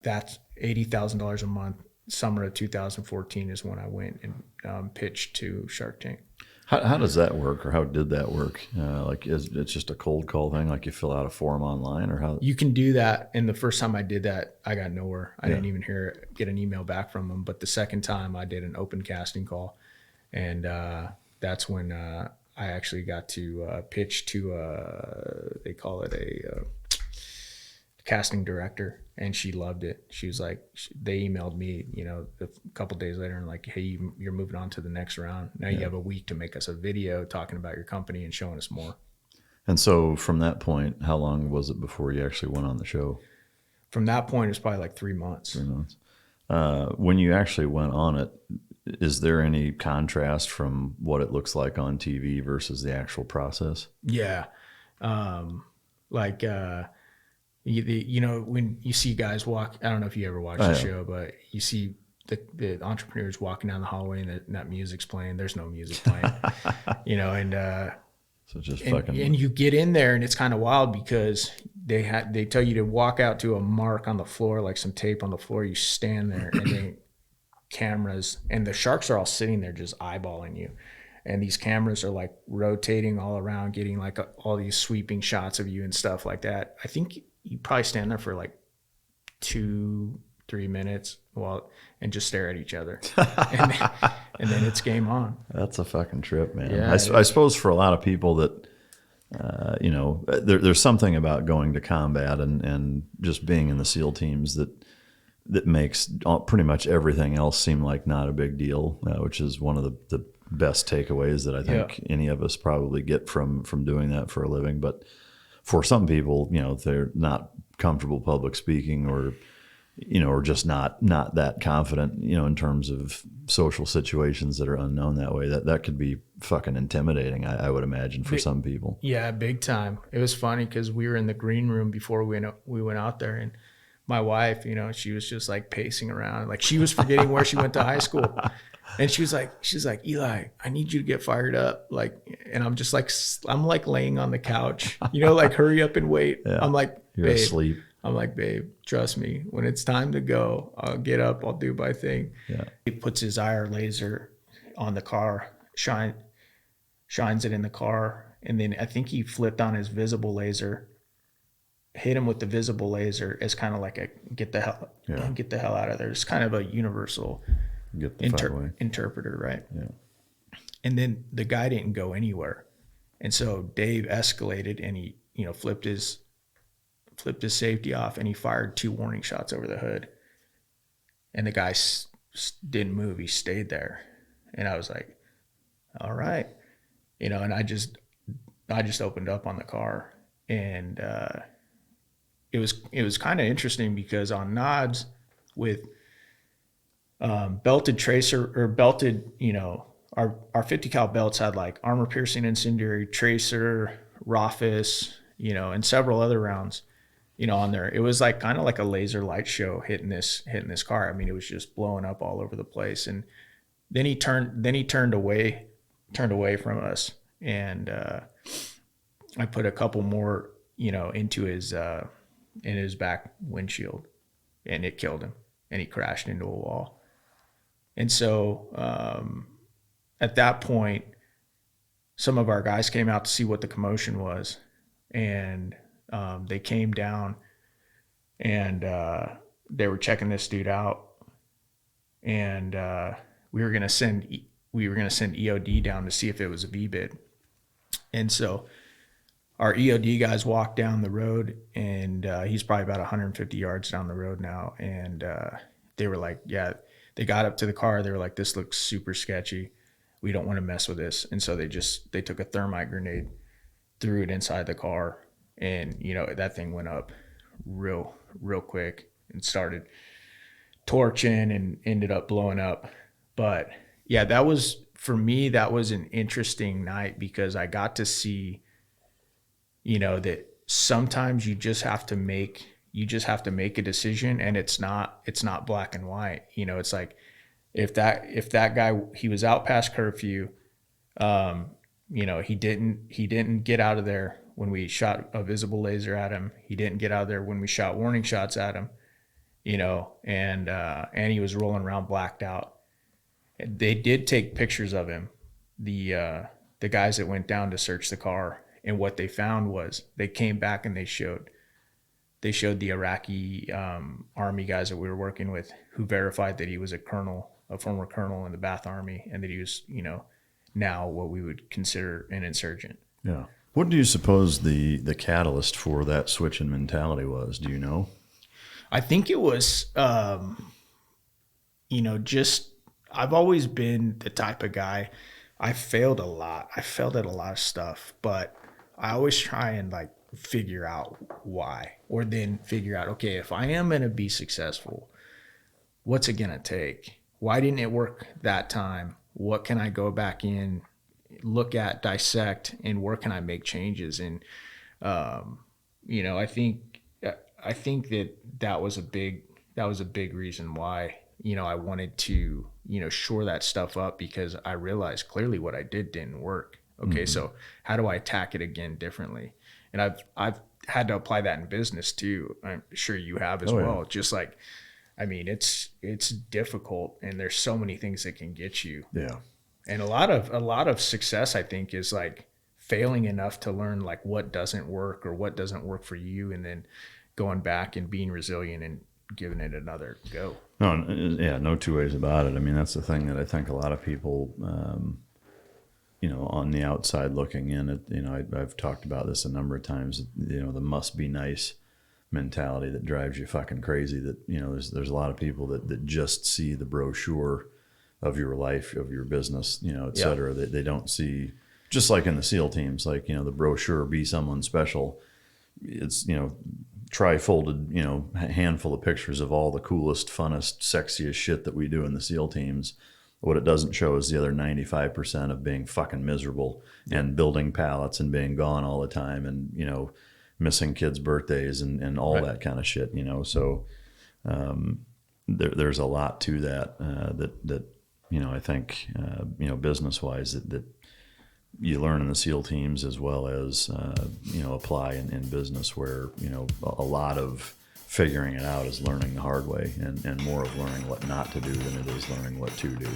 That's $80,000 a month. Summer of 2014 is when I went and pitched to Shark Tank. How does that work, or how did that work? Like, it's just a cold call thing? Like you fill out a form online, or how? You can do that. And the first time I did that, I got nowhere. I didn't even get an email back from them. But the second time I did an open casting call. And that's when I actually got to pitch to, they call it a casting director. And she loved it. She was like, they emailed me, a couple days later and like, hey, you're moving on to the next round. Now you have a week to make us a video talking about your company and showing us more. And so from that point, how long was it before you actually went on the show? From that point, it was probably like 3 months. 3 months. When you actually went on it, is there any contrast from what it looks like on TV versus the actual process? Yeah. When you see guys walk, I don't know if you ever watched the show, but you see the entrepreneurs walking down the hallway and that music's playing. There's no music playing, So just and you get in there and it's kind of wild because they tell you to walk out to a mark on the floor, like some tape on the floor. You stand there and then cameras, and the sharks are all sitting there just eyeballing you. And these cameras are like rotating all around, getting like all these sweeping shots of you and stuff like that. I think you probably stand there for like 2-3 minutes and just stare at each other. and then it's game on. That's a fucking trip, man. Yeah, I suppose for a lot of people that, there's something about going to combat and just being in the SEAL teams that makes pretty much everything else seem like not a big deal, which is one of the best takeaways that I think any of us probably get from doing that for a living. But for some people, they're not comfortable public speaking or just not that confident, in terms of social situations that are unknown that way. That could be fucking intimidating, I would imagine, for some people. Yeah, big time. It was funny because we were in the green room before we went out there, and my wife, she was just like pacing around, like she was forgetting where she went to high school. And she's like, Eli, I need you to get fired up. And I'm just like, I'm like laying on the couch, like hurry up and wait. Yeah. I'm like, you're asleep. I'm like, babe, trust me. When it's time to go, I'll get up. I'll do my thing. Yeah. He puts his IR laser on the car, shines it in the car. And then I think he flipped on his visible laser, hit him with the visible laser as kind of like a get the hell out of there. It's kind of a universal interpreter, right? Yeah. And then the guy didn't go anywhere. And so Dave escalated and he, flipped his safety off and he fired 2 warning shots over the hood. And the guy didn't move. He stayed there. And I was like, all right. And I just opened up on the car, and it was kind of interesting because on nods with belted tracer or belted, our 50 cal belts had like armor piercing incendiary tracer, Rofus, and several other rounds, on there. It was like kind of like a laser light show hitting this car. I mean, it was just blowing up all over the place. And then he turned away from us, and I put a couple more, into his in his back windshield, and it killed him, and he crashed into a wall. And so at that point, some of our guys came out to see what the commotion was, and they came down, and they were checking this dude out, and we were gonna send EOD down to see if it was a V-bid. And so our EOD guys walked down the road, and he's probably about 150 yards down the road now. And they were like, yeah, they got up to the car. They were like, this looks super sketchy. We don't want to mess with this. And so they took a thermite grenade, threw it inside the car. And, that thing went up real quick and started torching and ended up blowing up. But yeah, for me, that was an interesting night because I got to see, that sometimes you just have to make a decision, and it's not black and white. It's like if that guy, he was out past curfew, he didn't get out of there when we shot a visible laser at him. He didn't get out of there when we shot warning shots at him. and he was rolling around blacked out. They did take pictures of him, the guys that went down to search the car, and what they found was they came back and they showed the Iraqi army guys that we were working with, who verified that he was a former colonel in the Ba'ath Army, and that he was, now what we would consider an insurgent. Yeah. What do you suppose the catalyst for that switch in mentality was? Do you know? I think it was, just I've always been the type of guy. I failed a lot. I failed at a lot of stuff, but I always try and like figure out why, or then figure out, okay, if I am going to be successful, what's it going to take? Why didn't it work that time? What can I go back in, look at, dissect, and where can I make changes? And, I think that was a big reason why, I wanted to, shore that stuff up, because I realized clearly what I didn't work. Okay. So how do I attack it again differently? And I've had to apply that in business too. I'm sure you have as well. Yeah. Just like, it's difficult, and there's so many things that can get you. Yeah. And a lot of success, I think, is like failing enough to learn like what doesn't work or what doesn't work for you, and then going back and being resilient and giving it another go. No, yeah, no two ways about it. I mean, that's the thing that I think a lot of people, on the outside looking in, I've talked about this a number of times, the must be nice mentality that drives you fucking crazy. That, there's a lot of people that just see the brochure of your life, of your business, et cetera. They don't see, just like in the SEAL teams, like, the brochure, be someone special. It's, tri-folded, handful of pictures of all the coolest, funnest, sexiest shit that we do in the SEAL teams. What it doesn't show is the other 95% of being fucking miserable and building pallets and being gone all the time, and, missing kids' birthdays and all that kind of shit, So there's a lot to that, that I think, business-wise that you learn in the SEAL teams, as well as, apply in business, where, a lot of figuring it out is learning the hard way, and more of learning what not to do than it is learning what to do.